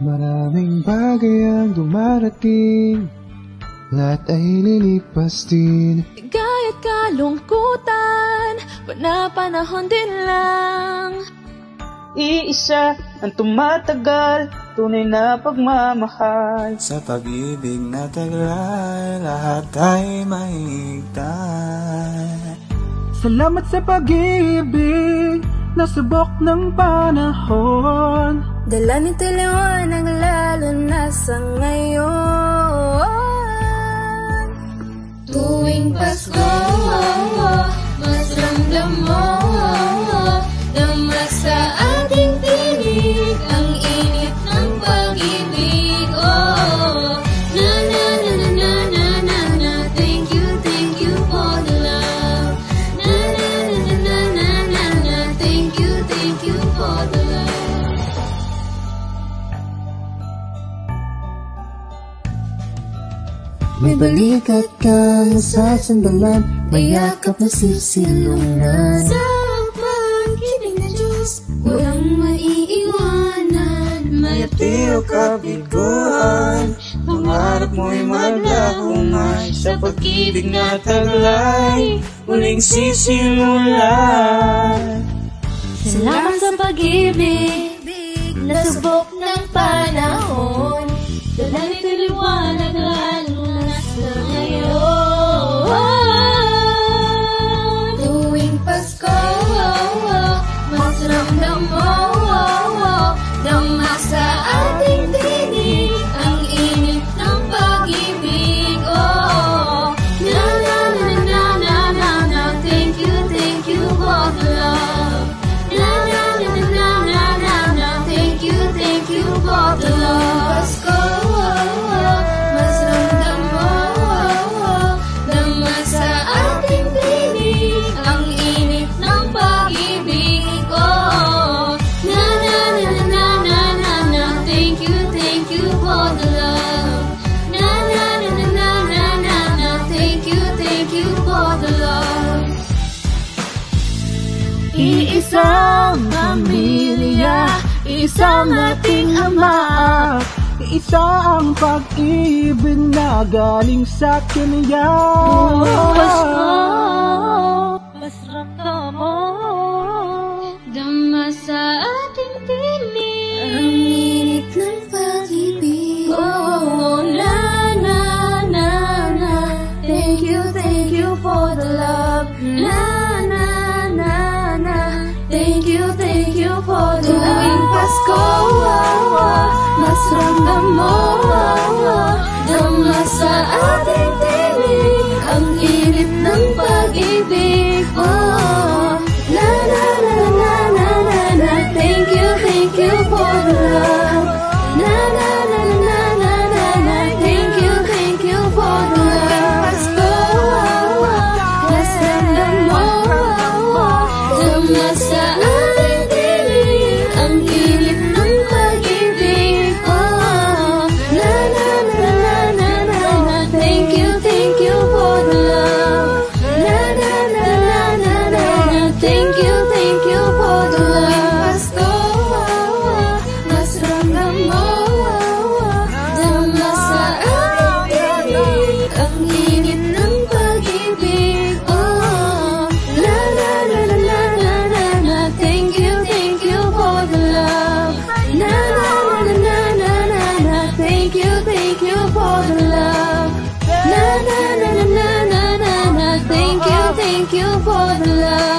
Maraming bagay ang dumarating, lahat ay lilipas din. Gaya't kalungkutan, panahon din lang. Iisa ang tumatagal, tunay na pagmamahal. Sa pag-ibig na taglay, lahat ay mahigtan. Salamat sa pag-ibig, nasubok ng panahon. Dala nito'y liwanag lalo na sa ngayon. Tuwing Pasko, mas ramdam mo, dama sa ating tinig ang init ng pag-ibig. Oh, na na na na na na na na. Thank you for the love. Na na na na na na na. Thank you for the love. May balikat kang sa sandalan, may yakap na sisilungan. Sa pag-ibig na Diyos, walang maiiwanan. Mayati o kabiguan, pangarap mo'y maglakungan. Sa pag-ibig na taglay, muling sisimulan. Salamat sa pag-ibig, nasubok ng panahon. Dala nito'y liwanag lalo na sa ngayon. Tuwing Pasko, mas ramdam mo, dama sa ating tinig ang init ng pag-ibig. Oh, na na na na na na na. Thank you for the love. Na na na na na na na. Thank you for the love. Pasko, mas ramdam mo, dama sa ating tinig ang init ng pag-ibig. Oh, na na na na na na na. Thank you for the love. Na na na na na na na. Thank you for the love. Iisang pamilya, isang ating ama, isa ang pag-ibig na galing sa Kenya. Pasko, mas ramdam mo, dama sa ating tinig ang init ng pag-ibig. Oh, na na na na. Thank you for the love. Na na na na. Thank you for the love. Tuwing Pasko, mas ramdam mo, dama sa ating tinig ang init ng pag-ibig. Oh, na na na na na na na. Thank you for the love. Na na na na na na na. Thank you for the love. Pasko, mas ramdam mo, dama sa ating tinig ang init ng pag-ibig. Oh, na na na na na na na. Thank you for the love. Na na na na na na na. Thank you for the love. Pasko, mas ramdam mo, dama sa ating tinig ang init ng pag-ibig. Oh, na na na na na na na na. Thank you for the love. Na na na na na na na. Thank you for the love. Na na na na na na na. Thank you for the love.